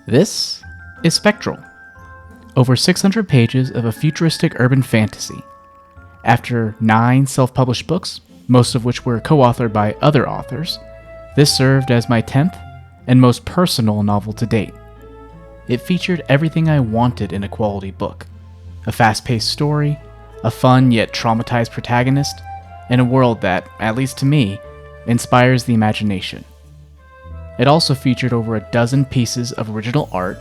This is Spectral, over 600 pages of a futuristic urban fantasy. After 9 self-published books, most of which were co-authored by other authors, this served as my 10th and most personal novel to date. It featured everything I wanted in a quality book: a fast-paced story, a fun yet traumatized protagonist, and a world that, at least to me, inspires the imagination. It also featured over a dozen pieces of original art,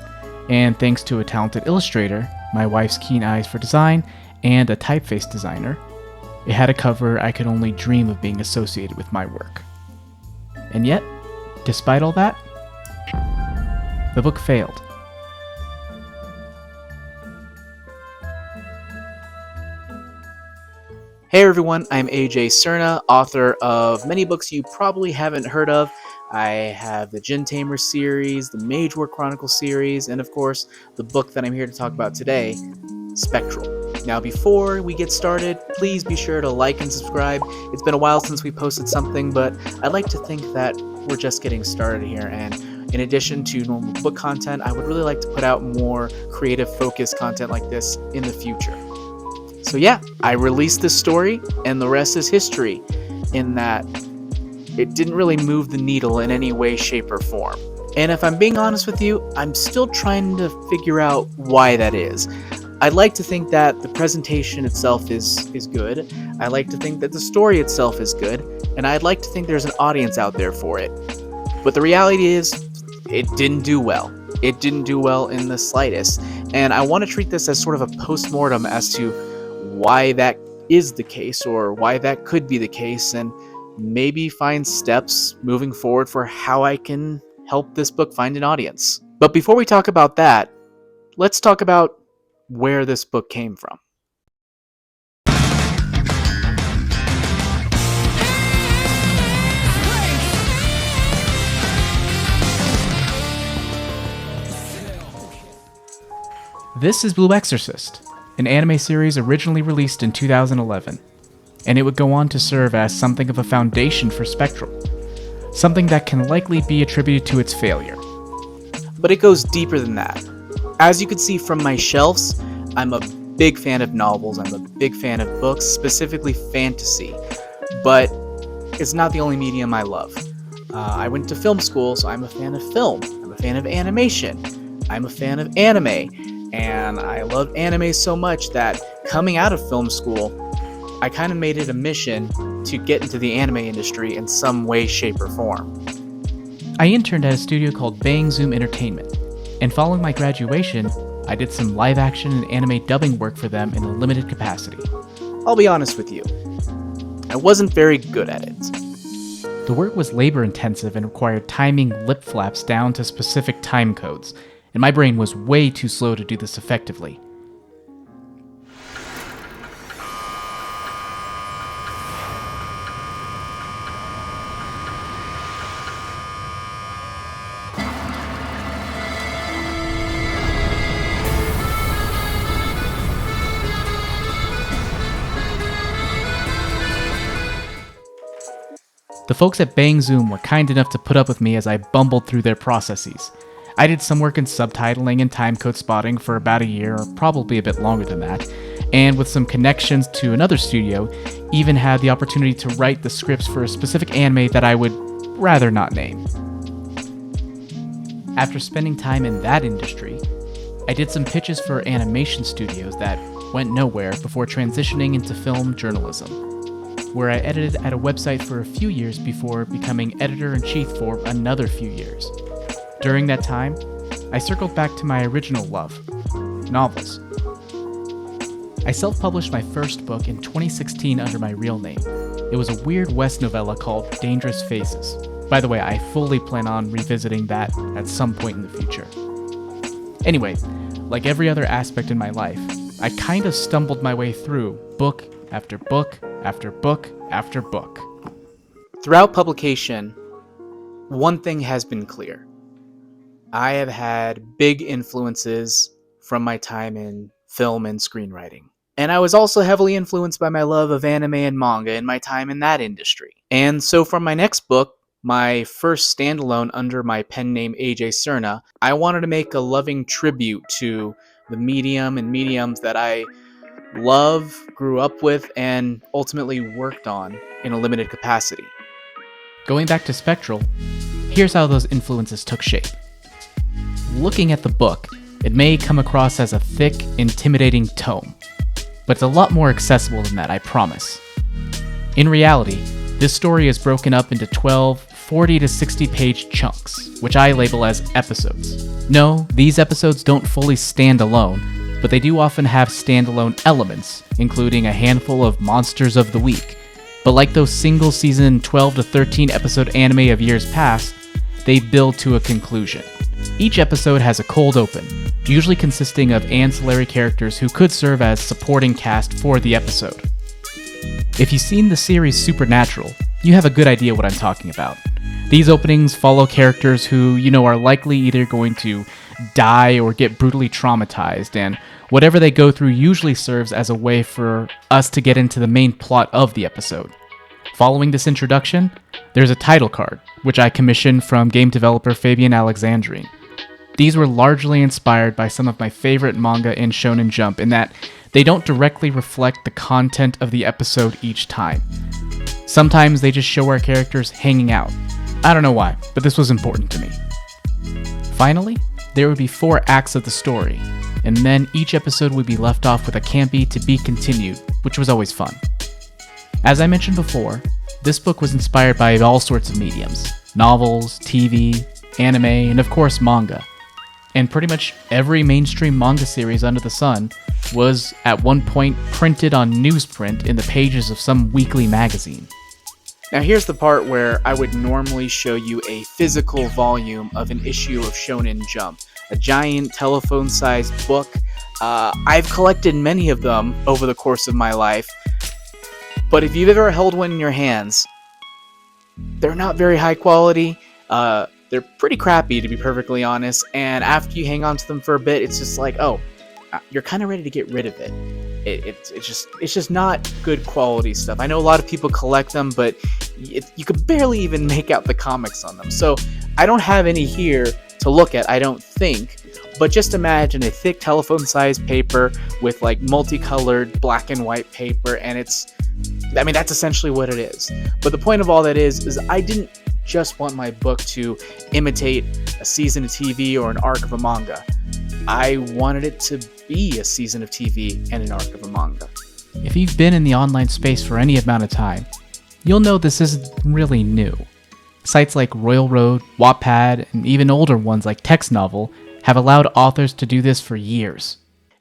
and thanks to a talented illustrator, my wife's keen eyes for design, and a typeface designer, it had a cover I could only dream of being associated with my work. And yet, despite all that, the book failed. Hey everyone, I'm AJ Cerna, author of many books you probably haven't heard of. I have the Gin Tamer series, the Mage War Chronicle series, and of course, the book that I'm here to talk about today, Spectral. Now before we get started, please be sure to like and subscribe. It's been a while since we posted something, but I'd like to think that we're just getting started here, and in addition to normal book content, I would really like to put out more creative focused content like this in the future. So yeah, I released this story, and the rest is history, in that it didn't really move the needle in any way, shape, or form. And if I'm being honest with you, I'm still trying to figure out why that is. I'd like to think that the presentation itself is good. I like to think that the story itself is good, and I'd like to think there's an audience out there for it. But the reality is, it didn't do well. It didn't do well in the slightest. And I want to treat this as sort of a post-mortem as to why that is the case, or why that could be the case, and maybe find steps moving forward for how I can help this book find an audience. But before we talk about that, let's talk about where this book came from. This is Blue Exorcist, an anime series originally released in 2011, and it would go on to serve as something of a foundation for Spectral, something that can likely be attributed to its failure. But it goes deeper than that. As you can see from my shelves, I'm a big fan of novels, I'm a big fan of books, specifically fantasy, but it's not the only medium I love. I went to film school, so I'm a fan of film, I'm a fan of animation, I'm a fan of anime, and I loved anime so much that coming out of film school, I kind of made it a mission to get into the anime industry in some way, shape, or form. I interned at a studio called Bang Zoom Entertainment, and following my graduation, I did some live action and anime dubbing work for them in a limited capacity. I'll be honest with you, I wasn't very good at it. The work was labor intensive and required timing lip flaps down to specific time codes, and my brain was way too slow to do this effectively. The folks at Bang Zoom were kind enough to put up with me as I bumbled through their processes. I did some work in subtitling and timecode spotting for about a year, or probably a bit longer than that, and with some connections to another studio, even had the opportunity to write the scripts for a specific anime that I would rather not name. After spending time in that industry, I did some pitches for animation studios that went nowhere before transitioning into film journalism, where I edited at a website for a few years before becoming editor-in-chief for another few years. During that time, I circled back to my original love, novels. I self-published my first book in 2016 under my real name. It was a Weird West novella called Dangerous Faces. By the way, I fully plan on revisiting that at some point in the future. Anyway, like every other aspect in my life, I kind of stumbled my way through book after book after book after book. Throughout publication, one thing has been clear. I have had big influences from my time in film and screenwriting. And I was also heavily influenced by my love of anime and manga in my time in that industry. And so for my next book, my first standalone under my pen name AJ Cerna, I wanted to make a loving tribute to the medium and mediums that I love, grew up with, and ultimately worked on in a limited capacity. Going back to Spectral, here's how those influences took shape. Looking at the book, it may come across as a thick, intimidating tome, but it's a lot more accessible than that, I promise. In reality, this story is broken up into 12 40 to 60 page chunks, which I label as episodes. No, these episodes don't fully stand alone, but they do often have standalone elements, including a handful of monsters of the week. But like those single season 12 to 13 episode anime of years past, they build to a conclusion. Each episode has a cold open, usually consisting of ancillary characters who could serve as supporting cast for the episode. If you've seen the series Supernatural, you have a good idea what I'm talking about. These openings follow characters who, are likely either going to die or get brutally traumatized, and whatever they go through usually serves as a way for us to get into the main plot of the episode. Following this introduction, there's a title card, which I commissioned from game developer Fabian Alexandrine. These were largely inspired by some of my favorite manga in Shonen Jump in that they don't directly reflect the content of the episode each time. Sometimes they just show our characters hanging out. I don't know why, but this was important to me. Finally, there would be 4 acts of the story, and then each episode would be left off with a campy to be continued, which was always fun. As I mentioned before, this book was inspired by all sorts of mediums: novels, TV, anime, and of course manga. And pretty much every mainstream manga series under the sun was at one point printed on newsprint in the pages of some weekly magazine. Now here's the part where I would normally show you a physical volume of an issue of Shonen Jump, a giant telephone-sized book. I've collected many of them over the course of my life, but if you've ever held one in your hands, they're not very high quality. They're pretty crappy, to be perfectly honest, and after you hang on to them for a bit, it's just like, you're kind of ready to get rid of it. It's just not good quality stuff. I know a lot of people collect them, but you could barely even make out the comics on them. So I don't have any here to look at, I don't think. But just imagine a thick telephone-sized paper with like multicolored black and white paper, and that's essentially what it is. But the point of all that is I didn't just want my book to imitate a season of TV or an arc of a manga. I wanted it to be a season of TV and an arc of a manga. If you've been in the online space for any amount of time, you'll know this isn't really new. Sites like Royal Road, Wattpad, and even older ones like Text Novel have allowed authors to do this for years.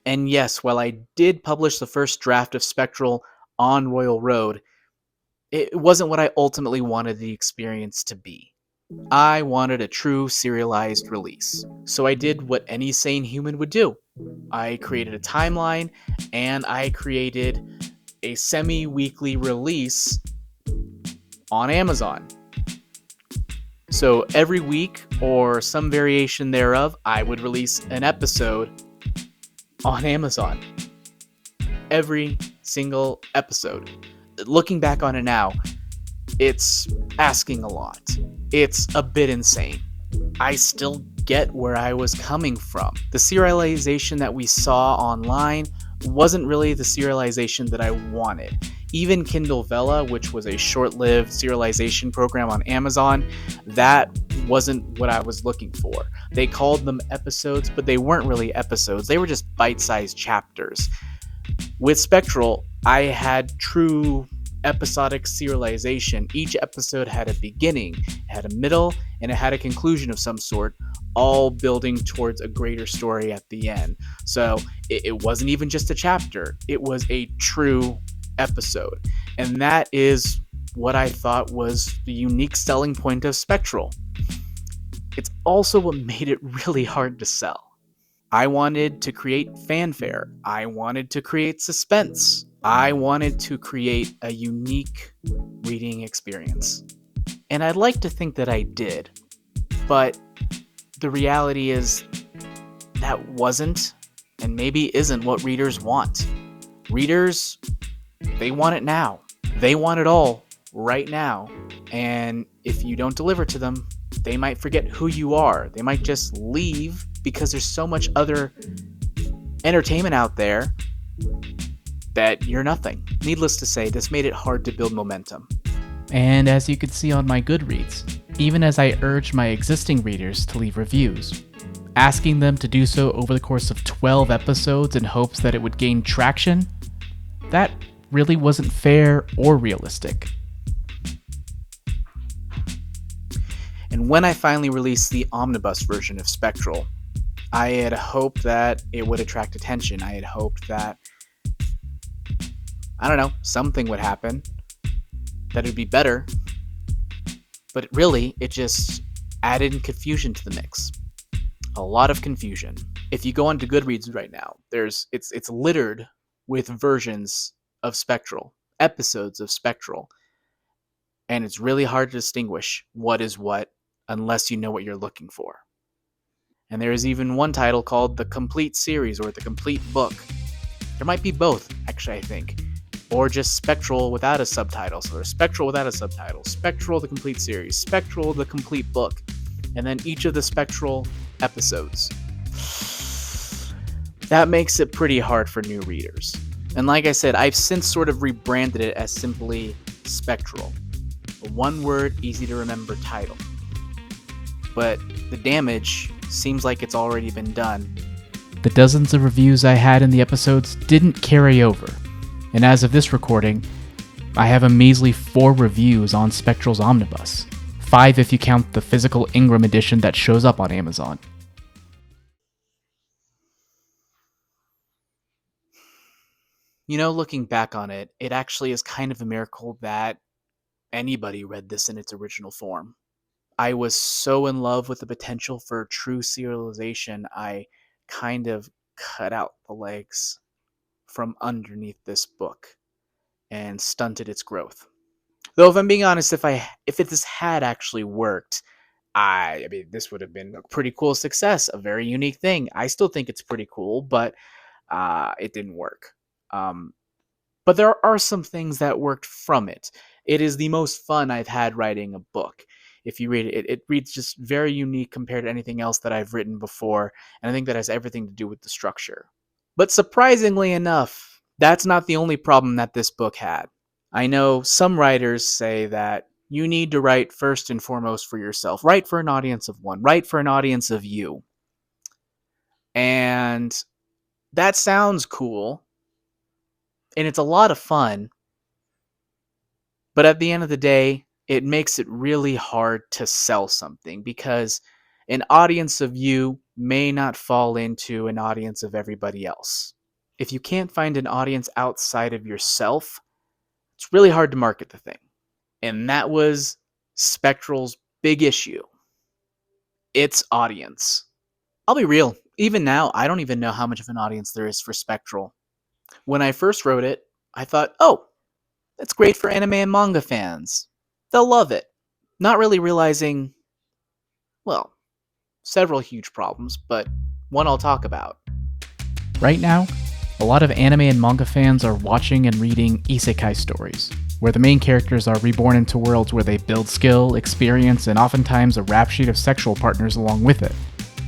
And yes, while I did publish the first draft of Spectral on Royal Road, it wasn't what I ultimately wanted the experience to be. I wanted a true serialized release. So I did what any sane human would do. I created a timeline, and I created a semi-weekly release on Amazon. So every week, or some variation thereof, I would release an episode on Amazon. Every single episode. Looking back on it now, it's asking a lot. It's a bit insane. I still get where I was coming from. The serialization that we saw online wasn't really the serialization that I wanted. Even Kindle Vella, which was a short-lived serialization program on Amazon, that wasn't what I was looking for. They called them episodes, but they weren't really episodes. They were just bite-sized chapters. With Spectral, I had true episodic serialization. Each episode had a beginning, it had a middle, and it had a conclusion of some sort, all building towards a greater story at the end. So it wasn't even just a chapter, it was a true episode. And that is what I thought was the unique selling point of Spectral. It's also what made it really hard to sell. I wanted to create fanfare. I wanted to create suspense. I wanted to create a unique reading experience. And I'd like to think that I did, but the reality is that wasn't, and maybe isn't, what readers want. Readers, they want it now. They want it all right now. And if you don't deliver to them, they might forget who you are. They might just leave because there's so much other entertainment out there that you're nothing. Needless to say, this made it hard to build momentum. And as you can see on my Goodreads, even as I urged my existing readers to leave reviews, asking them to do so over the course of 12 episodes in hopes that it would gain traction, that really wasn't fair or realistic. And when I finally released the omnibus version of Spectral, I had hoped that it would attract attention. I had hoped that, I don't know, something would happen, that it'd be better. But really, it just added confusion to the mix. A lot of confusion. If you go onto Goodreads right now, it's littered with versions of Spectral, episodes of Spectral. And it's really hard to distinguish what is what unless you know what you're looking for. And there is even one title called The Complete Series or The Complete Book. There might be both, actually, I think. Or just Spectral without a subtitle. So there's Spectral without a subtitle, Spectral The Complete Series, Spectral The Complete Book, and then each of the Spectral episodes. That makes it pretty hard for new readers. And like I said, I've since sort of rebranded it as simply Spectral. A one-word, easy-to-remember title. But the damage seems like it's already been done. The dozens of reviews I had in the episodes didn't carry over, and as of this recording, I have a measly 4 reviews on Spectral's Omnibus. 5 if you count the physical Ingram edition that shows up on Amazon. You know, looking back on it, it actually is kind of a miracle that anybody read this in its original form. I was so in love with the potential for true serialization, I kind of cut out the legs from underneath this book and stunted its growth. Though if I'm being honest, if this had actually worked, I mean, this would have been a pretty cool success, a very unique thing. I still think it's pretty cool, but it didn't work. But there are some things that worked from it. It is the most fun I've had writing a book. If you read it, it reads just very unique compared to anything else that I've written before, and I think that has everything to do with the structure. But surprisingly enough, that's not the only problem that this book had. I know some writers say that you need to write first and foremost for yourself. Write for an audience of one. Write for an audience of you. And that sounds cool. And it's a lot of fun. But at the end of the day, it makes it really hard to sell something because an audience of you may not fall into an audience of everybody else. If you can't find an audience outside of yourself, it's really hard to market the thing. And that was Spectral's big issue. Its audience. I'll be real. Even now, I don't even know how much of an audience there is for Spectral. When I first wrote it, I thought, oh, that's great for anime and manga fans. They'll love it. Not really realizing, well, several huge problems, but one I'll talk about. Right now, a lot of anime and manga fans are watching and reading isekai stories, where the main characters are reborn into worlds where they build skill, experience, and oftentimes a rap sheet of sexual partners along with it.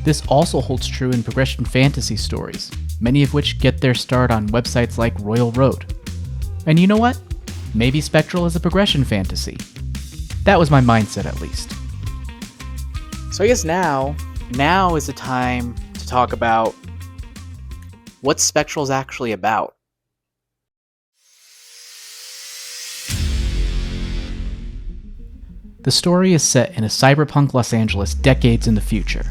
This also holds true in progression fantasy stories, many of which get their start on websites like Royal Road. And you know what? Maybe Spectral is a progression fantasy. That was my mindset, at least. So I guess now is the time to talk about what Spectral's actually about. The story is set in a cyberpunk Los Angeles decades in the future.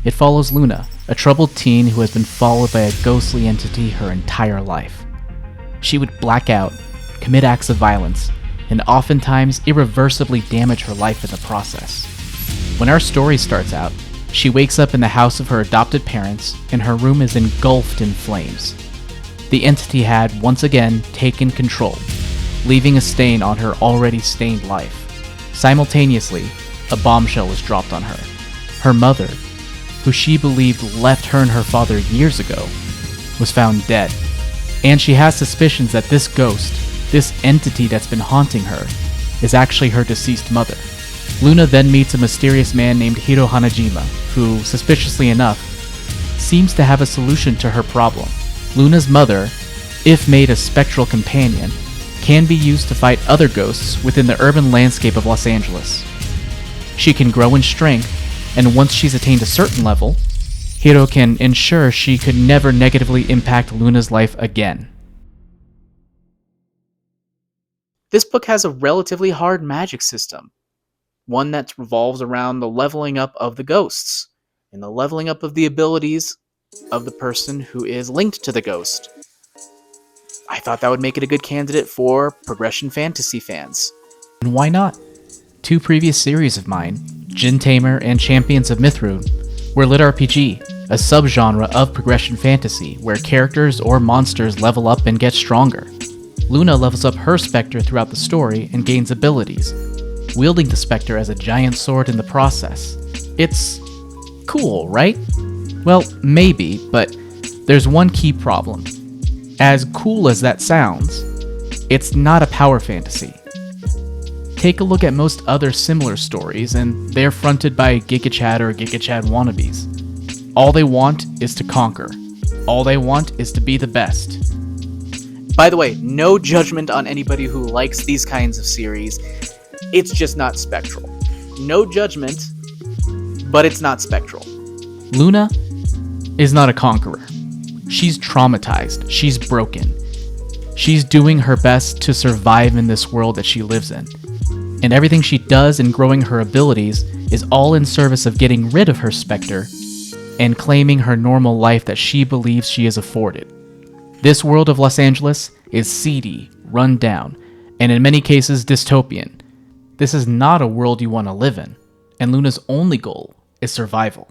It follows Luna, a troubled teen who has been followed by a ghostly entity her entire life. She would black out, commit acts of violence, and oftentimes irreversibly damage her life in the process. When our story starts out, she wakes up in the house of her adopted parents, and her room is engulfed in flames. The entity had, once again, taken control, leaving a stain on her already stained life. Simultaneously, a bombshell was dropped on her. Her mother, who she believed left her and her father years ago, was found dead, and she has suspicions that this ghost, this entity that's been haunting her, is actually her deceased mother. Luna then meets a mysterious man named Hiro Hanajima, who, suspiciously enough, seems to have a solution to her problem. Luna's mother, if made a spectral companion, can be used to fight other ghosts within the urban landscape of Los Angeles. She can grow in strength, and once she's attained a certain level, Hiro can ensure she could never negatively impact Luna's life again. This book has a relatively hard magic system, one that revolves around the leveling up of the ghosts, and the leveling up of the abilities of the person who is linked to the ghost. I thought that would make it a good candidate for progression fantasy fans. And why not? 2 previous series of mine, Djinn Tamer and Champions of Mithrune, were lit RPG, a subgenre of progression fantasy where characters or monsters level up and get stronger. Luna levels up her Spectre throughout the story and gains abilities, wielding the Spectre as a giant sword in the process. It's cool, right? Well, maybe, but there's one key problem. As cool as that sounds, it's not a power fantasy. Take a look at most other similar stories, and they're fronted by GigaChad or GigaChad wannabes. All they want is to conquer. All they want is to be the best. By the way, no judgment on anybody who likes these kinds of series. It's just not Spectral. No judgment, but it's not Spectral. Luna is not a conqueror. She's traumatized. She's broken. She's doing her best to survive in this world that she lives in. And everything she does in growing her abilities is all in service of getting rid of her Spectre and claiming her normal life that she believes she is afforded. This world of Los Angeles is seedy, run down, and in many cases dystopian. This is not a world you want to live in, and Luna's only goal is survival.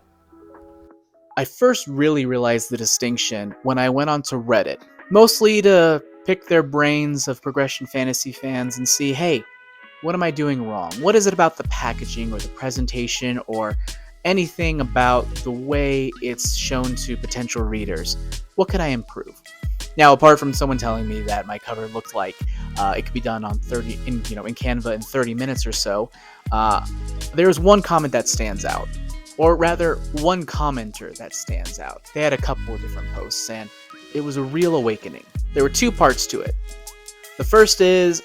I first really realized the distinction when I went onto Reddit, mostly to pick their brains of progression fantasy fans and see, hey, what am I doing wrong? What is it about the packaging or the presentation or anything about the way it's shown to potential readers? What could I improve? Now, apart from someone telling me that my cover looked like it could be done on in Canva in 30 minutes or so, there's one comment that stands out. Or rather, one commenter that stands out. They had a couple of different posts, and it was a real awakening. There were 2 parts to it. The first is,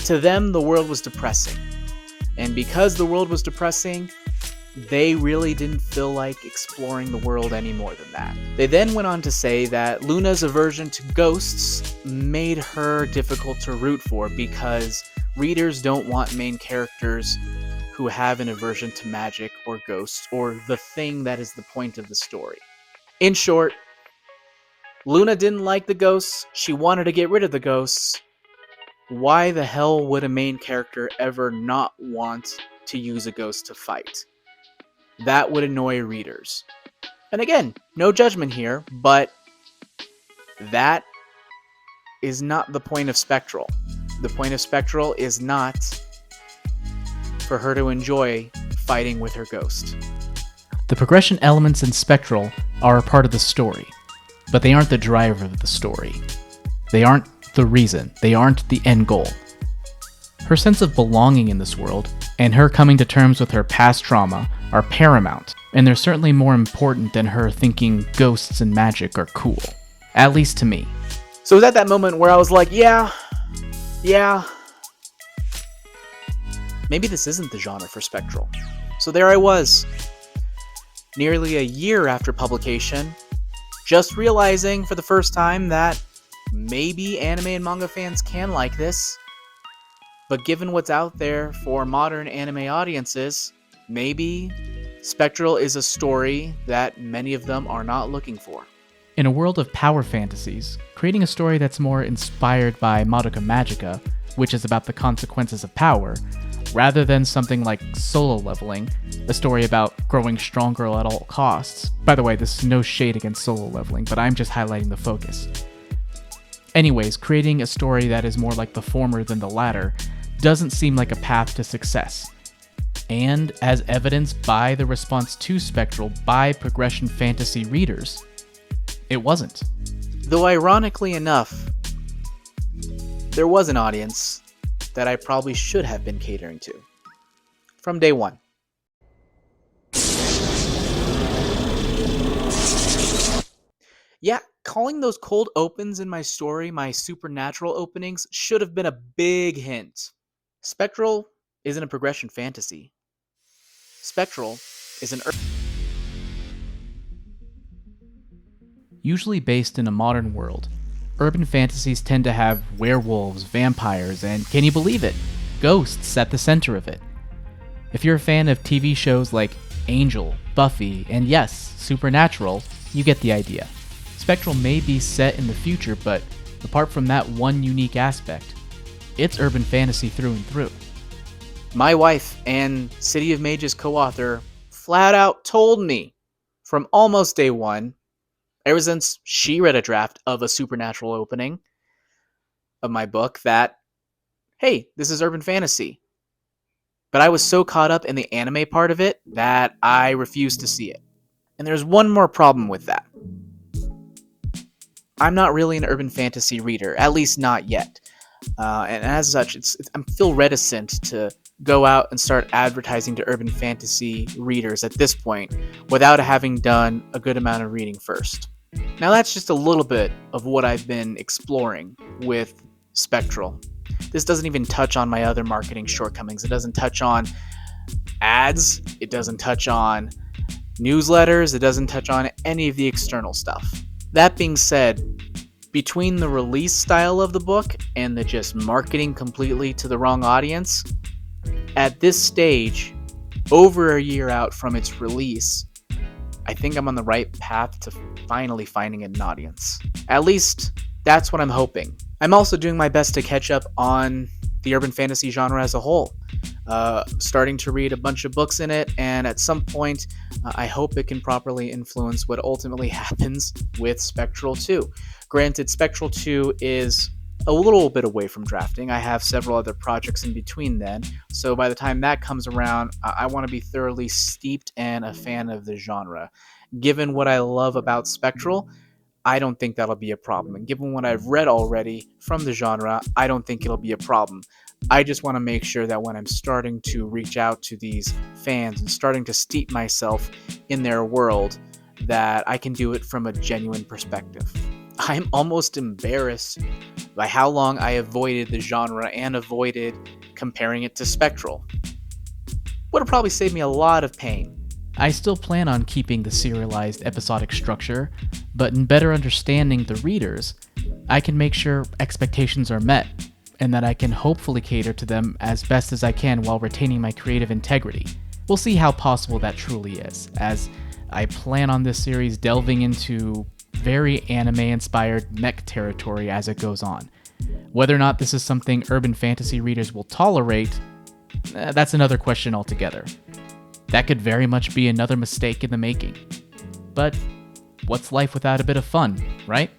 to them, the world was depressing. And because the world was depressing, they really didn't feel like exploring the world any more than that. They then went on to say that Luna's aversion to ghosts made her difficult to root for because readers don't want main characters who have an aversion to magic or ghosts or the thing that is the point of the story. In short, Luna didn't like the ghosts, she wanted to get rid of the ghosts. Why the hell would a main character ever not want to use a ghost to fight? That would annoy readers. And again, no judgment here, but that is not the point of Spectral. The point of Spectral is not for her to enjoy fighting with her ghost. The progression elements in Spectral are a part of the story, but they aren't the driver of the story. They aren't the reason. They aren't the end goal. Her sense of belonging in this world and her coming to terms with her past trauma are paramount, and they're certainly more important than her thinking ghosts and magic are cool. At least to me. So it was at that moment where I was like, yeah, maybe this isn't the genre for Spectral. So there I was, nearly a year after publication, just realizing for the first time that maybe anime and manga fans can like this, but given what's out there for modern anime audiences, maybe Spectral is a story that many of them are not looking for. In a world of power fantasies, creating a story that's more inspired by Madoka Magica, which is about the consequences of power, rather than something like Solo Leveling, a story about growing stronger at all costs. By the way, this is no shade against Solo Leveling, but I'm just highlighting the focus. Anyways, creating a story that is more like the former than the latter doesn't seem like a path to success. And as evidenced by the response to Spectral by progression fantasy readers, it wasn't. Though ironically enough, there was an audience that I probably should have been catering to. from day one. Yeah, calling those cold opens in my story my supernatural openings should have been a big hint. Spectral isn't a progression fantasy. Spectral is an Usually based in a modern world, urban fantasies tend to have werewolves, vampires, and can you believe it? Ghosts at the center of it. If you're a fan of TV shows like Angel, Buffy, and yes, Supernatural, you get the idea. Spectral may be set in the future, but apart from that one unique aspect, it's urban fantasy through and through. My wife and City of Mages co-author flat out told me from almost day one, ever since she read a draft of a supernatural opening of my book, that, hey, this is urban fantasy. But I was so caught up in the anime part of it that I refused to see it. And there's one more problem with that. I'm not really an urban fantasy reader, at least not yet. And as such, I feel reticent to go out and start advertising to urban fantasy readers at this point without having done a good amount of reading first. Now that's just a little bit of what I've been exploring with Spectral. This doesn't even touch on my other marketing shortcomings. It doesn't touch on ads. It doesn't touch on newsletters. It doesn't touch on any of the external stuff. That being said, between the release style of the book and the just marketing completely to the wrong audience, at this stage, over a year out from its release, I think I'm on the right path to finally finding an audience. At least, that's what I'm hoping. I'm also doing my best to catch up on the urban fantasy genre as a whole. Starting to read a bunch of books in it, and at some point, I hope it can properly influence what ultimately happens with Spectral 2. Granted, Spectral 2 is a little bit away from drafting. I have several other projects in between then, so by the time that comes around, I want to be thoroughly steeped and a fan of the genre. Given what I love about Spectral, I don't think that'll be a problem. And given what I've read already from the genre, I don't think it'll be a problem. I just want to make sure that when I'm starting to reach out to these fans and starting to steep myself in their world, that I can do it from a genuine perspective. I'm almost embarrassed by how long I avoided the genre and avoided comparing it to Spectral. Would have probably saved me a lot of pain. I still plan on keeping the serialized episodic structure, but in better understanding the readers, I can make sure expectations are met, and that I can hopefully cater to them as best as I can while retaining my creative integrity. We'll see how possible that truly is, as I plan on this series delving into very anime-inspired mech territory as it goes on. Whether or not this is something urban fantasy readers will tolerate, that's another question altogether. That could very much be another mistake in the making. But what's life without a bit of fun, right?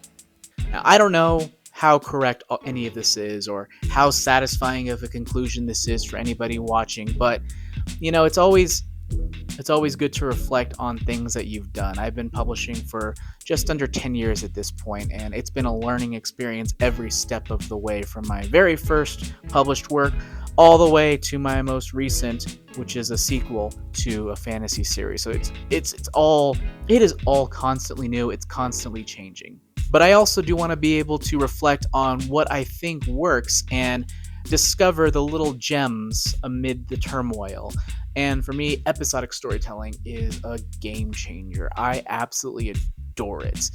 Now, I don't know how correct any of this is or how satisfying of a conclusion this is for anybody watching, but it's always good to reflect on things that you've done. I've been publishing for just under 10 years at this point, and it's been a learning experience every step of the way, from my very first published work all the way to my most recent, which is a sequel to a fantasy series. So it is all constantly new. It's constantly changing. But I also do want to be able to reflect on what I think works and discover the little gems amid the turmoil. And for me, episodic storytelling is a game changer. I absolutely adore it.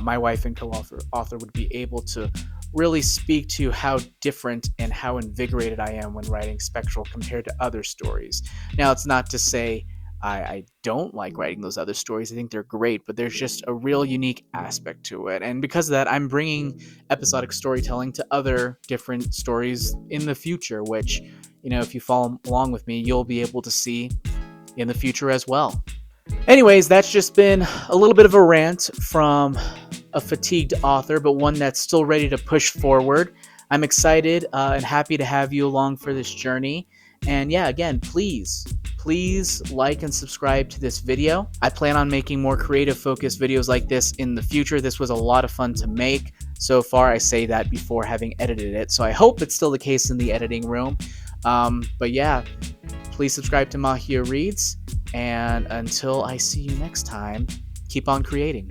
My wife and co-author would be able to really speak to how different and how invigorated I am when writing Spectral compared to other stories. Now, it's not to say I don't like writing those other stories. I think they're great, but there's just a real unique aspect to it. And because of that, I'm bringing episodic storytelling to other different stories in the future, which, if you follow along with me, you'll be able to see in the future as well. Anyways, that's just been a little bit of a rant from a fatigued author, but one that's still ready to push forward. I'm excited and happy to have you along for this journey. And yeah, again, please like and subscribe to this video. I plan on making more creative focused videos like this in the future. This was a lot of fun to make. So far, I say that before having edited it. So I hope it's still the case in the editing room. But yeah, Please subscribe to Magia Reads, and until I see you next time, keep on creating.